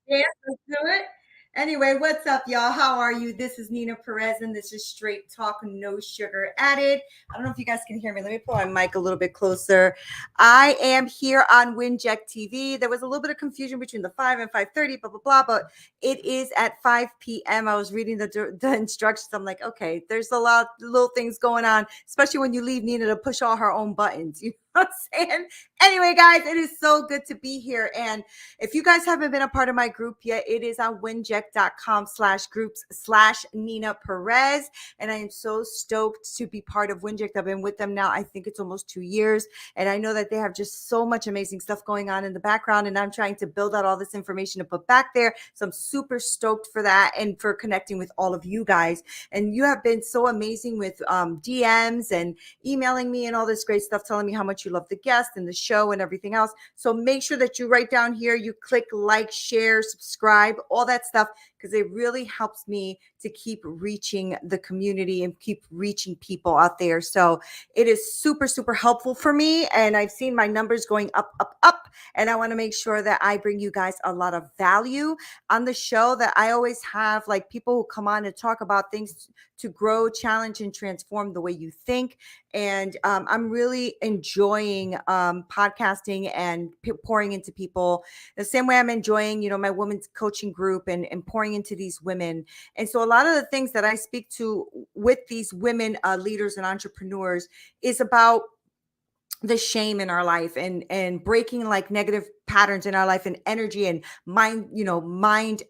Yeah, let's do it. Anyway, what's up, y'all? How are you? This is Neena Perez, and this is Straight Talk, No Sugar Added. I don't know if you guys can hear me. Let me pull my mic a little bit closer. I am here on 𝘊𝘰𝘮𝘮𝘶 TV. There was a little bit of confusion between the 5 and 5:30, blah blah blah, but it is at 5 p.m. I was reading the instructions. I'm like, okay, there's a lot of little things going on, especially when you leave Neena to push all her own buttons. You know what I'm saying? Anyway, guys, it is so good to be here. And if you guys haven't been a part of my group yet, it is on 𝘊𝘰𝘮𝑗𝑠.com/groups/Neena Perez. And I am so stoked to be part of 𝘊𝘰𝘮. I've been with them now, I think it's almost 2 years. And I know that they have just so much amazing stuff going on in the background. And I'm trying to build out all this information to put back there. So I'm super stoked for that and for connecting with all of you guys. And you have been so amazing with DMs and emailing me and all this great stuff, telling me how much you love the guest and the show and everything else. So make sure that you write down here, you click like, share, subscribe, all that stuff, because it really helps me to keep reaching the community and keep reaching people out there. So it is super, super helpful for me. And I've seen my numbers going up, up, up. And I want to make sure that I bring you guys a lot of value on the show, that I always have like people who come on and talk about things to grow, challenge, and transform the way you think. And I'm really enjoying podcasting and pouring into people the same way I'm enjoying, my women's coaching group and pouring into these women. And so a lot of the things that I speak to with these women leaders and entrepreneurs is about the shame in our life and breaking like negative patterns in our life and energy and mind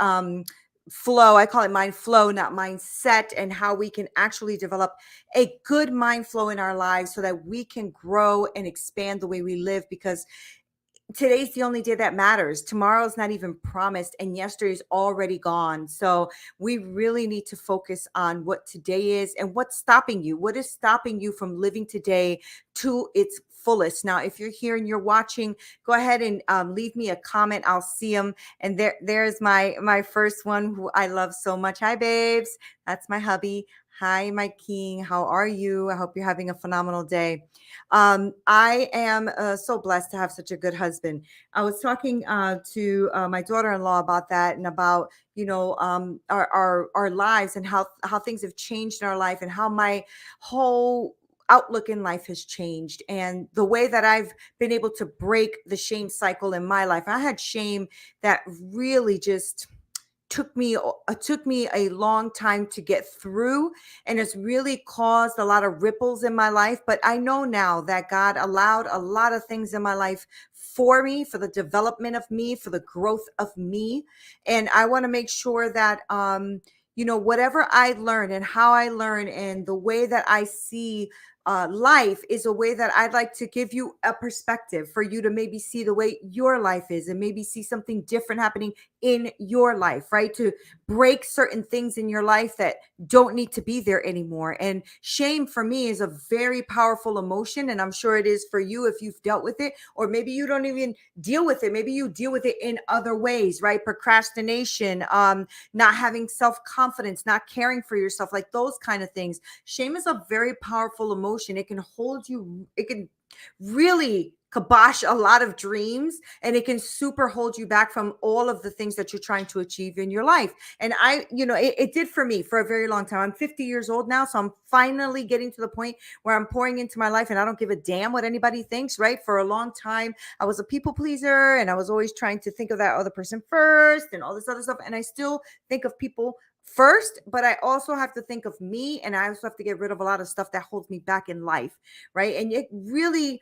flow. I call it mind flow, not mindset, and how we can actually develop a good mind flow in our lives so that we can grow and expand the way we live, because today's the only day that matters. Tomorrow's not even promised, and yesterday's already gone. So we really need to focus on what today is and what's stopping you. What is stopping you from living today to its fullest? Now, if you're here and you're watching, go ahead and leave me a comment. I'll see them. And there's my first one, who I love so much. Hi, babes. That's my hubby. Hi, my king. How are you? I hope you're having a phenomenal day. I am so blessed to have such a good husband. I was talking to my daughter-in-law about that, and about our lives, and how things have changed in our life, and how my whole outlook in life has changed, and the way that I've been able to break the shame cycle in my life. I had shame that really just took me a long time to get through, and it's really caused a lot of ripples in my life. But I know now that God allowed a lot of things in my life for me, for the development of me, for the growth of me. And I want to make sure that whatever I learn and how I learn and the way that I see life is a way that I'd like to give you a perspective for you to maybe see the way your life is, and maybe see something different happening in your life, right? To break certain things in your life that don't need to be there anymore. And shame for me is a very powerful emotion. And I'm sure it is for you if you've dealt with it, or maybe you don't even deal with it. Maybe you deal with it in other ways, right? Procrastination, not having self-confidence, not caring for yourself, like those kind of things. Shame is a very powerful emotion. It can hold you, it can really kibosh a lot of dreams, and it can super hold you back from all of the things that you're trying to achieve in your life. And it did for me for a very long time. I'm 50 years old now, so I'm finally getting to the point where I'm pouring into my life and I don't give a damn what anybody thinks, right? For a long time, I was a people pleaser, and I was always trying to think of that other person first and all this other stuff. And I still think of people first, but I also have to think of me, and I also have to get rid of a lot of stuff that holds me back in life, right? And it really,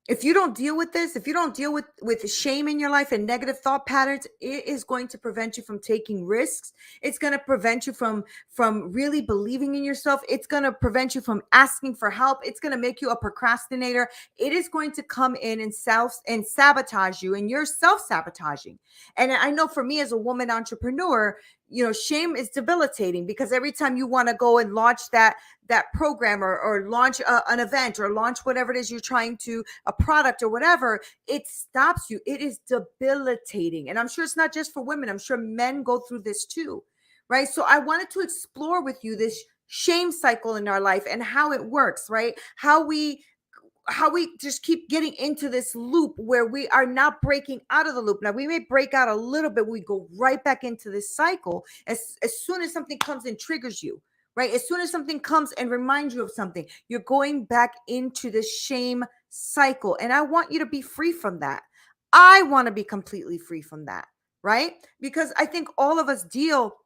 if you don't deal with this, if you don't deal with shame in your life and negative thought patterns, it is going to prevent you from taking risks. It's going to prevent you from really believing in yourself. It's going to prevent you from asking for help. It's going to make you a procrastinator. It is going to come in and sabotage you, and you're self-sabotaging. And I know for me as a woman entrepreneur, shame is debilitating, because every time you want to go and launch that program, or launch an event, or launch whatever it is you're trying to, a product or whatever, it stops you. It is debilitating. And I'm sure it's not just for women. I'm sure men go through this too, right? So I wanted to explore with you this shame cycle in our life and how it works, right? How we how we just keep getting into this loop where we are not breaking out of the loop. Now we may break out a little bit, we go right back into this cycle as soon as something comes and triggers you, right? As soon as something comes and reminds you of something, you're going back into the shame cycle. And I want you to be free from that. I want to be completely free from that, right? Because I think all of us deal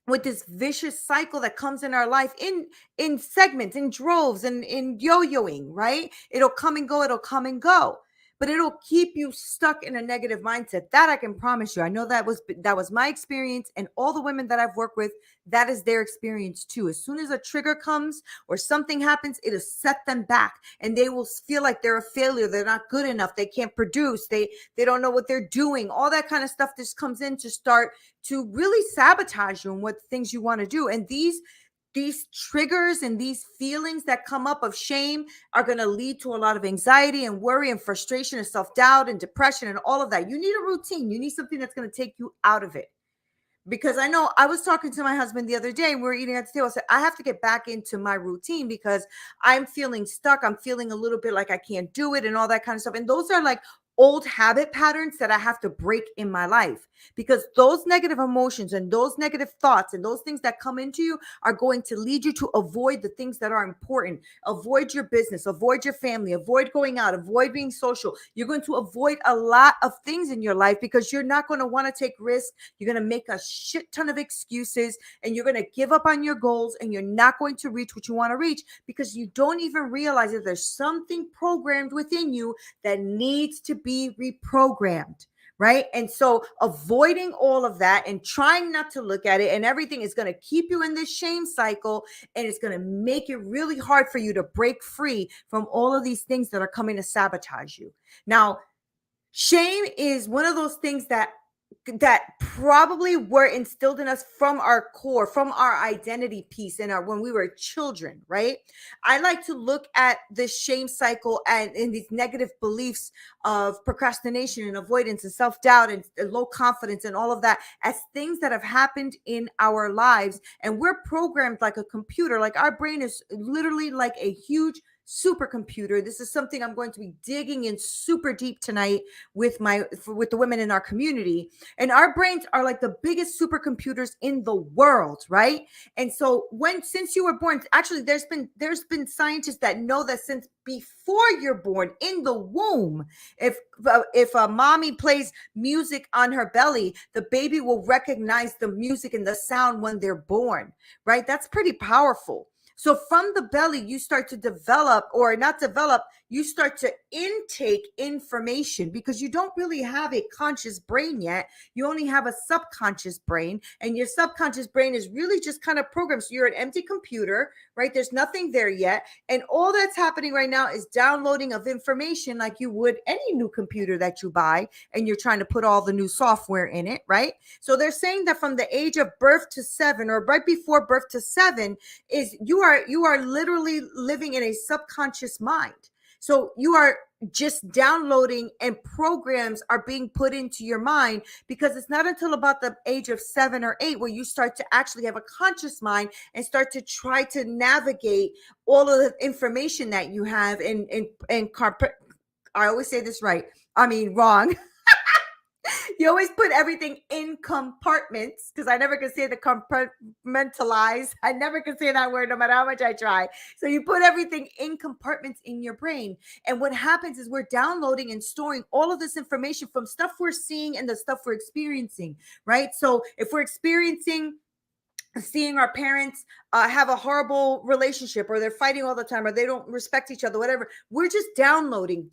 with this vicious cycle that comes in our life in segments, in droves, and in yo-yoing, right? It'll come and go, it'll come and go, but it'll keep you stuck in a negative mindset. That I can promise you. I know that was my experience, and all the women that I've worked with, that is their experience too. As soon as a trigger comes or something happens, it'll set them back, and they will feel like they're a failure. They're not good enough. They can't produce. They don't know what they're doing. All that kind of stuff just comes in to start to really sabotage you and what things you want to do. And these triggers and these feelings that come up of shame are going to lead to a lot of anxiety and worry and frustration and self-doubt and depression and all of that. You need a routine. You need something that's going to take you out of it. Because I know I was talking to my husband the other day, we were eating at the table. I said, I have to get back into my routine because I'm feeling stuck. I'm feeling a little bit like I can't do it and all that kind of stuff. And those are like old habit patterns that I have to break in my life, because those negative emotions and those negative thoughts and those things that come into you are going to lead you to avoid the things that are important. Avoid your business, avoid your family, avoid going out, avoid being social. You're going to avoid a lot of things in your life because you're not going to want to take risks. You're going to make a shit ton of excuses, and you're going to give up on your goals, and you're not going to reach what you want to reach because you don't even realize that there's something programmed within you that needs to be reprogrammed, right? And so avoiding all of that and trying not to look at it and everything is going to keep you in this shame cycle, and it's going to make it really hard for you to break free from all of these things that are coming to sabotage you. Now, shame is one of those things that probably were instilled in us from our core, from our identity piece when we were children, right? I like to look at the shame cycle and in these negative beliefs of procrastination and avoidance and self-doubt and low confidence and all of that as things that have happened in our lives. And we're programmed like a computer. Like our brain is literally like a huge supercomputer. This is something I'm going to be digging in super deep tonight with the women in our community. And our brains are like the biggest supercomputers in the world, right? And so since you were born, actually there's been scientists that know that since before you're born in the womb, if a mommy plays music on her belly, the baby will recognize the music and the sound when they're born, right? That's pretty powerful. So from the belly, you start to develop, or not develop, you start to intake information because you don't really have a conscious brain yet. You only have a subconscious brain, and your subconscious brain is really just kind of programmed. So you're an empty computer, right? There's nothing there yet. And all that's happening right now is downloading of information like you would any new computer that you buy, and you're trying to put all the new software in it, right? So they're saying that from the age of birth to 7, or right before birth to 7, is you are literally living in a subconscious mind. So you are just downloading, and programs are being put into your mind, because it's not until about the age of 7 or 8 where you start to actually have a conscious mind and start to try to navigate all of the information that you have I always say this right. I mean, wrong. You always put everything in compartments, because I never can say the compartmentalize. I never can say that word no matter how much I try. So you put everything in compartments in your brain. And what happens is we're downloading and storing all of this information from stuff we're seeing and the stuff we're experiencing, right? So if we're seeing our parents have a horrible relationship, or they're fighting all the time, or they don't respect each other, whatever, we're just downloading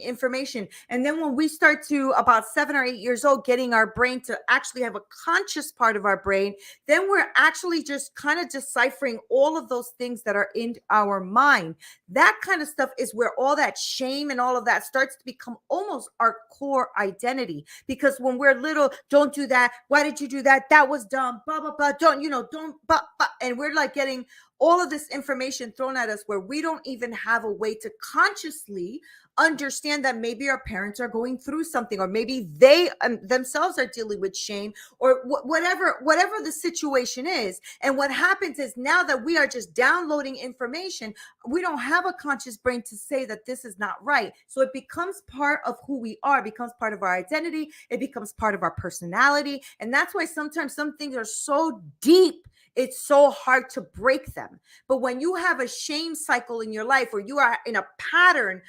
information. And then when we start to about 7 or 8 years old, getting our brain to actually have a conscious part of our brain, then we're actually just kind of deciphering all of those things that are in our mind. That kind of stuff is where all that shame and all of that starts to become almost our core identity. Because when we're little, don't do that. Why did you do that? That was dumb. Blah, blah, blah. And we're like getting all of this information thrown at us where we don't even have a way to consciously understand that maybe our parents are going through something, or maybe they themselves are dealing with shame, or whatever the situation is. And what happens is, now that we are just downloading information, we don't have a conscious brain to say that this is not right. So it becomes part of who we are, becomes part of our identity, it becomes part of our personality. And that's why sometimes some things are so deep, it's so hard to break them. But when you have a shame cycle in your life, or you are in a pattern,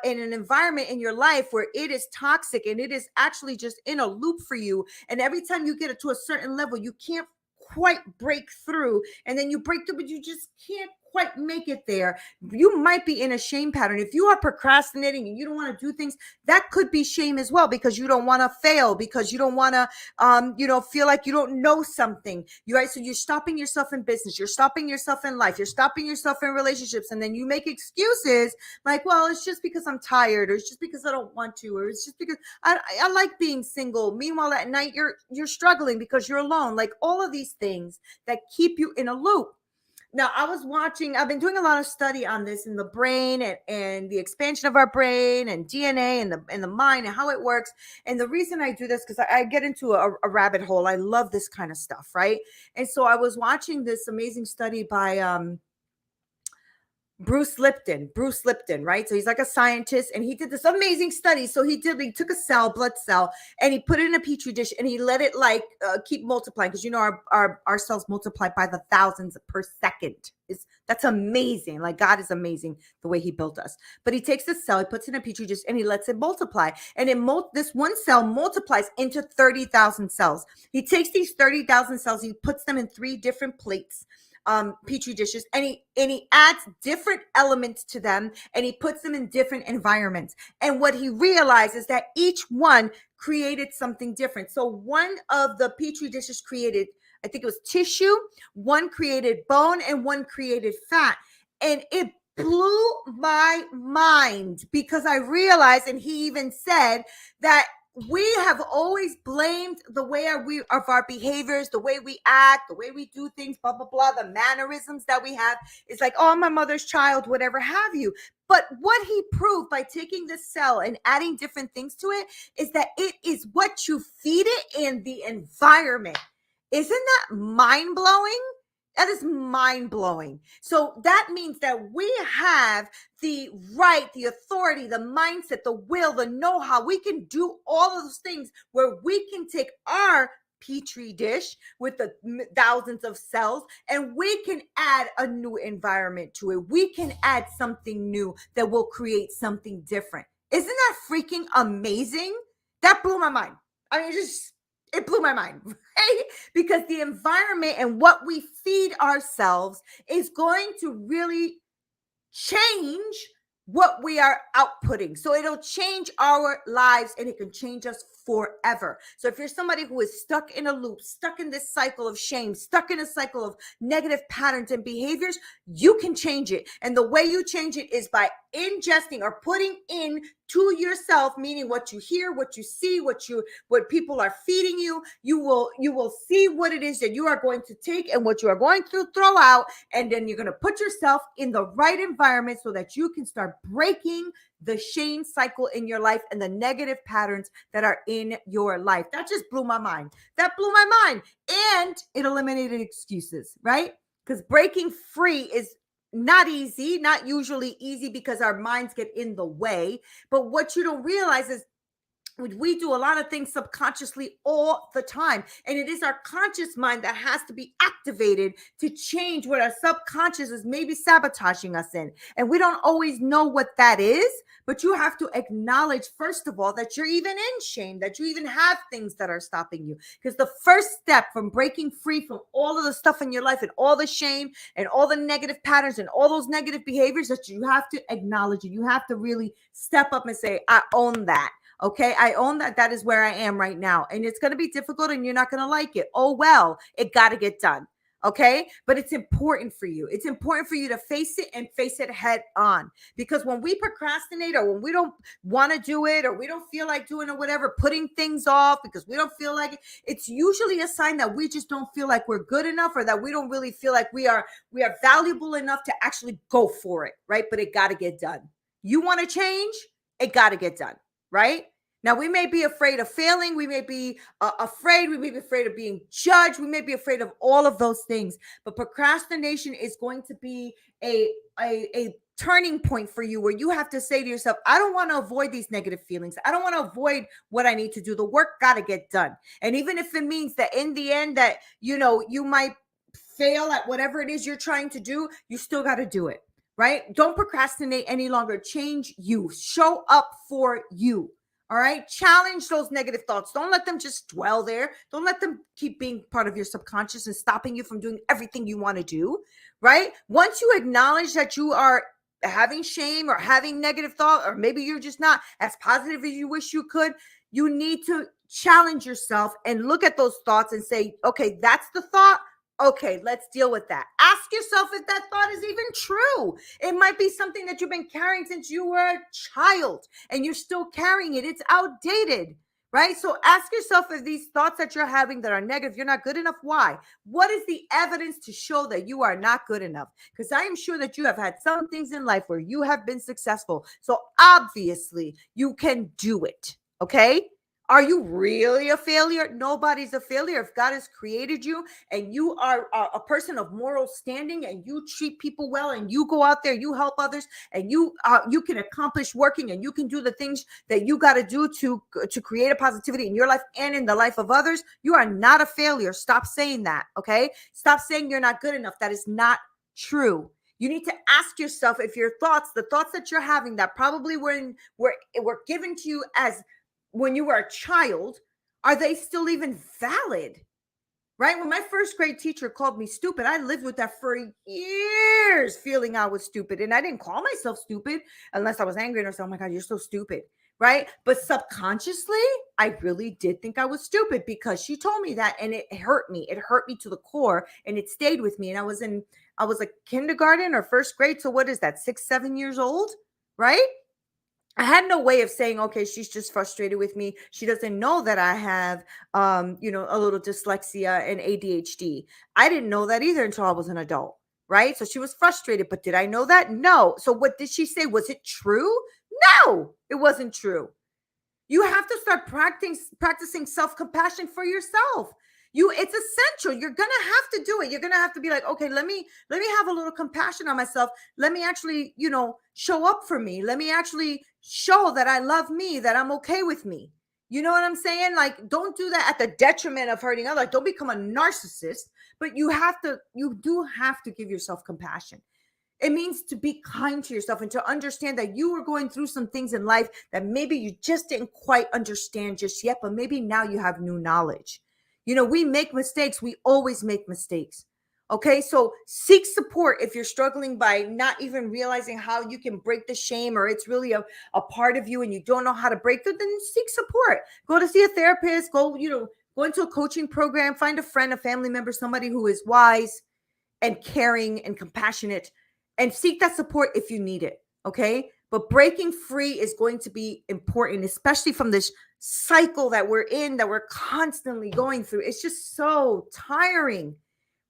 in an environment in your life where it is toxic and it is actually just in a loop for you, and every time you get it to a certain level, you can't quite break through, and then you break through, but you just can't quite make it there. You might be in a shame pattern. If you are procrastinating and you don't want to do things, that could be shame as well, because you don't want to fail, because you don't want to feel like you don't know something. So you're stopping yourself in business, you're stopping yourself in life, you're stopping yourself in relationships, and then you make excuses like, well, it's just because I'm tired, or it's just because I don't want to, or it's just because I like being single. Meanwhile, at night you're struggling because you're alone. Like, all of these things that keep you in a loop. Now, I've been doing a lot of study on this in the brain, and the expansion of our brain, and DNA, and the mind, and how it works. And the reason I do this, because I get into a rabbit hole. I love this kind of stuff, right? And so I was watching this amazing study by Bruce Lipton, right? So he's like a scientist, and he did this amazing study. So he took a blood cell, and he put it in a petri dish, and he let it keep multiplying, because our cells multiply by the thousands per second. That's amazing. Like, God is amazing the way he built us. But he takes the cell, he puts it in a petri dish, and he lets it multiply. And this one cell multiplies into 30,000 cells. He takes these 30,000 cells, he puts them in 3 different plates, petri dishes, and he adds different elements to them, and he puts them in different environments. And what he realized is that each one created something different. So one of the petri dishes created, I think it was tissue, one created bone, and one created fat. And it blew my mind, because I realized, and he even said that we have always blamed the way of our behaviors, the way we act, the way we do things, blah, blah, blah, the mannerisms that we have. It's like, oh, I'm my mother's child, whatever have you. But what he proved by taking this cell and adding different things to it is that it is what you feed it in the environment. Isn't that mind-blowing? That is mind-blowing. So that means that we have the right, the authority, the mindset, the will, the know-how. We can do all of those things, where we can take our petri dish with the thousands of cells, and we can add a new environment to it. We can add something new that will create something different. Isn't that freaking amazing? That blew my mind. I mean, it blew my mind, right? Because the environment and what we feed ourselves is going to really change what we are outputting. So it'll change our lives, and it can change us forever. So if you're somebody who is stuck in a loop, stuck in this cycle of shame, stuck in a cycle of negative patterns and behaviors, you can change it. And the way you change it is by ingesting, or putting in to yourself, meaning what you hear, what you see, what people are feeding you. You will see what it is that you are going to take, and what you are going to throw out, and then you're going to put yourself in the right environment so that you can start breaking the shame cycle in your life and the negative patterns that are in your life. That just blew my mind. That blew my mind. And it eliminated excuses, right? Because breaking free is not easy, not usually easy, because our minds get in the way. But what you don't realize is, we do a lot of things subconsciously all the time. And it is our conscious mind that has to be activated to change what our subconscious is maybe sabotaging us in. And we don't always know what that is, but you have to acknowledge, first of all, that you're even in shame, that you even have things that are stopping you. Because the first step from breaking free from all of the stuff in your life, and all the shame, and all the negative patterns, and all those negative behaviors, that you have to acknowledge it. You have to really step up and say, I own that. Okay, I own that. That is where I am right now. And it's going to be difficult, and you're not going to like it. Oh, well, it got to get done. Okay, but it's important for you. It's important for you to face it, and face it head on. Because when we procrastinate, or when we don't want to do it, or we don't feel like doing it, or whatever, putting things off because we don't feel like it, it's usually a sign that we just don't feel like we're good enough, or that we don't really feel like we are valuable enough to actually go for it, right? But it got to get done. You want to change? it got to get done, right? Now, we may be afraid of failing. We may be we may be afraid of being judged. We may be afraid of all of those things. But procrastination is going to be a turning point for you where you have to say to yourself, I don't want to avoid these negative feelings. I don't want to avoid what I need to do. The work got to get done. And even if it means that in the end that, you might fail at whatever it is you're trying to do, you still got to do it, right? Don't procrastinate any longer. Change you. Show up for you. All right. Challenge those negative thoughts. Don't let them just dwell there. Don't let them keep being part of your subconscious and stopping you from doing everything you want to do. Right. Once you acknowledge that you are having shame or having negative thought, or maybe you're just not as positive as you wish you could, you need to challenge yourself and look at those thoughts and say, okay, that's the thought. Okay, let's deal with that. Ask yourself if that thought is even true. It might be something that you've been carrying since you were a child and you're still carrying it. It's outdated, right? So ask yourself if these thoughts that you're having that are negative, you're not good enough. Why? What is the evidence to show that you are not good enough? Because I am sure that you have had some things in life where you have been successful. So obviously you can do it, okay? Are you really a failure? Nobody's a failure. If God has created you and you are a person of moral standing and you treat people well and you go out there, you help others and you can accomplish working and you can do the things that you got to do to create a positivity in your life and in the life of others, you are not a failure. Stop saying that, okay? Stop saying you're not good enough. That is not true. You need to ask yourself if the thoughts that you're having that probably were given to you as when you were a child, are they still even valid? Right? When my first grade teacher called me stupid, I lived with that for years, feeling I was stupid. And I didn't call myself stupid unless I was angry and I said, oh my God, you're so stupid. Right? But subconsciously, I really did think I was stupid because she told me that, and it hurt me. It hurt me to the core, and it stayed with me. And I was like kindergarten or first grade. So what is that? 6, 7 years old, right? I had no way of saying, okay, she's just frustrated with me. She doesn't know that I have, a little dyslexia and ADHD. I didn't know that either until I was an adult, right? So she was frustrated, but did I know that? No. So what did she say? Was it true? No, it wasn't true. You have to start practicing self-compassion for yourself. It's essential. You're going to have to do it. You're going to have to be like, okay, let me have a little compassion on myself. Let me actually, show up for me. Let me actually show that I love me, that I'm okay with me. You know what I'm saying? Like, don't do that at the detriment of hurting others. Don't become a narcissist, but you do have to give yourself compassion. It means to be kind to yourself and to understand that you were going through some things in life that maybe you just didn't quite understand just yet, but maybe now you have new knowledge. We make mistakes. We always make mistakes. Okay, so seek support if you're struggling by not even realizing how you can break the shame, or it's really a part of you and you don't know how to break it, then seek support. Go to see a therapist, go into a coaching program, find a friend, a family member, somebody who is wise and caring and compassionate, and seek that support if you need it. Okay, but breaking free is going to be important, especially from this cycle that we're in, that we're constantly going through. It's just so tiring.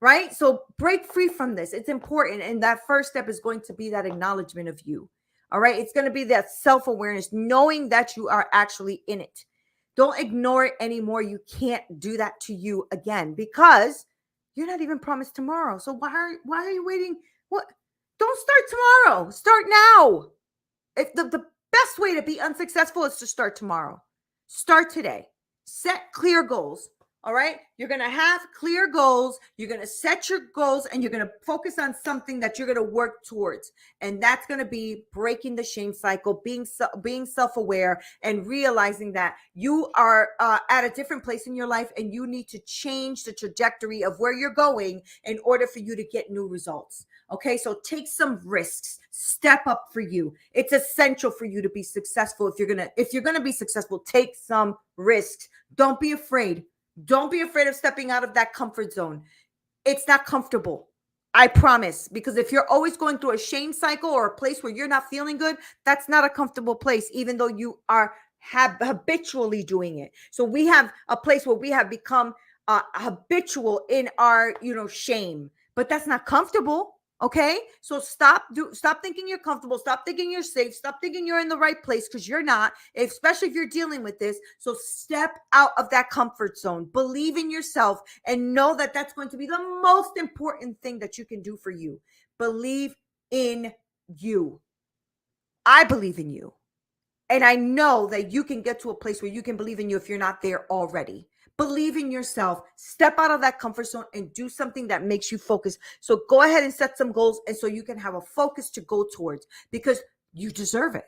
Right? So break free from this. It's important. And that first step is going to be that acknowledgement of you. All right. It's going to be that self-awareness, knowing that you are actually in it. Don't ignore it anymore. You can't do that to you again because you're not even promised tomorrow. So why are you waiting? What? Don't start tomorrow. Start now. If the best way to be unsuccessful is to start tomorrow. Start today. Set clear goals. All right. You're going to have clear goals. You're going to set your goals and you're going to focus on something that you're going to work towards. And that's going to be breaking the shame cycle, being self-aware and realizing that you are at a different place in your life and you need to change the trajectory of where you're going in order for you to get new results. Okay. So take some risks, step up for you. It's essential for you to be successful. If you're going to be successful, take some risks. Don't be afraid. Don't be afraid of stepping out of that comfort zone. It's not comfortable. I promise. Because if you're always going through a shame cycle or a place where you're not feeling good, that's not a comfortable place, even though you are habitually doing it. So we have a place where we have become habitual in our, shame, but that's not comfortable. Okay, so stop thinking you're comfortable, stop thinking you're safe, stop thinking you're in the right place, because you're not, especially if you're dealing with this. So step out of that comfort zone, believe in yourself, and know that that's going to be the most important thing that you can do for you. Believe in you. I believe in you, and I know that you can get to a place where you can believe in you if you're not there already. Believe in yourself, step out of that comfort zone, and do something that makes you focus. So go ahead and set some goals, and so you can have a focus to go towards, because you deserve it.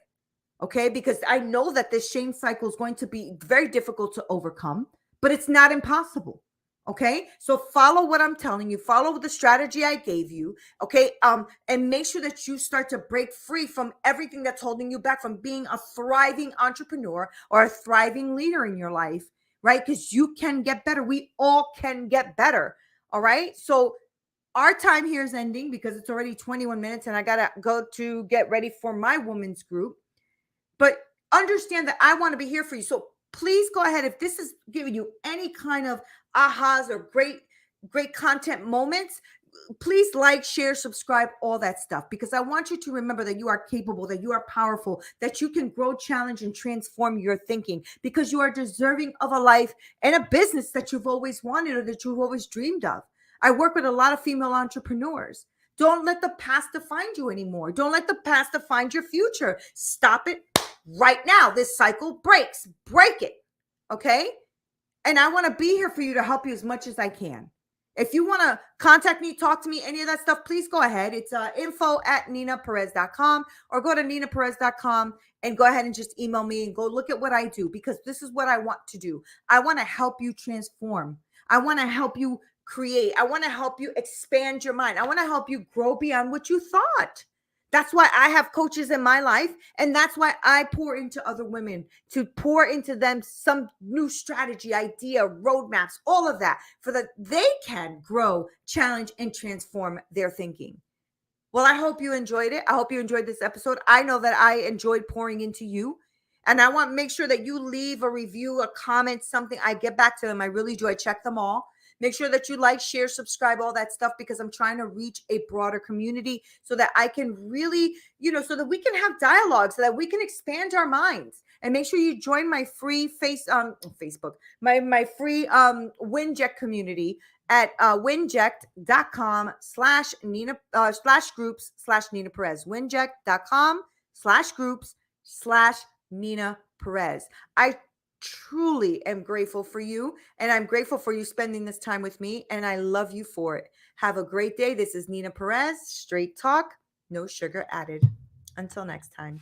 Okay, because I know that this shame cycle is going to be very difficult to overcome, but it's not impossible. Okay, so follow what I'm telling you, follow the strategy I gave you. Okay, and make sure that you start to break free from everything that's holding you back from being a thriving entrepreneur or a thriving leader in your life, right? Because you can get better. We all can get better. All right, so our time here is ending because it's already 21 minutes and I gotta go to get ready for my women's group. But understand that I want to be here for you. So please go ahead. If this is giving you any kind of ahas or great content moments, please like, share, subscribe, all that stuff, because I want you to remember that you are capable, that you are powerful, that you can grow, challenge, and transform your thinking, because you are deserving of a life and a business that you've always wanted or that you've always dreamed of. I work with a lot of female entrepreneurs. Don't let the past define you anymore. Don't let the past define your future. Stop it right now. This cycle breaks. Break it. Okay? And I want to be here for you to help you as much as I can. If you want to contact me, talk to me, any of that stuff, please go ahead. It's info@NeenaPerez.com, or go to NeenaPerez.com and go ahead and just email me and go look at what I do, because this is what I want to do. I want to help you transform. I want to help you create. I want to help you expand your mind. I want to help you grow beyond what you thought. That's why I have coaches in my life. And that's why I pour into other women, to pour into them some new strategy, idea, roadmaps, all of that, for that they can grow, challenge, and transform their thinking. Well, I hope you enjoyed it. I hope you enjoyed this episode. I know that I enjoyed pouring into you. And I want to make sure that you leave a review, a comment, something. I get back to them. I really do. I check them all. Make sure that you like, share, subscribe, all that stuff, because I'm trying to reach a broader community so that I can really, so that we can have dialogue, so that we can expand our minds. And make sure you join my free Facebook, my free Winject community at winject.com/Neena/groups/Neena Perez. Winject.com/groups/Neena Perez. I truly am grateful for you, and I'm grateful for you spending this time with me, and I love you for it. Have a great day. This is Neena Perez, straight talk, no sugar added. Until next time.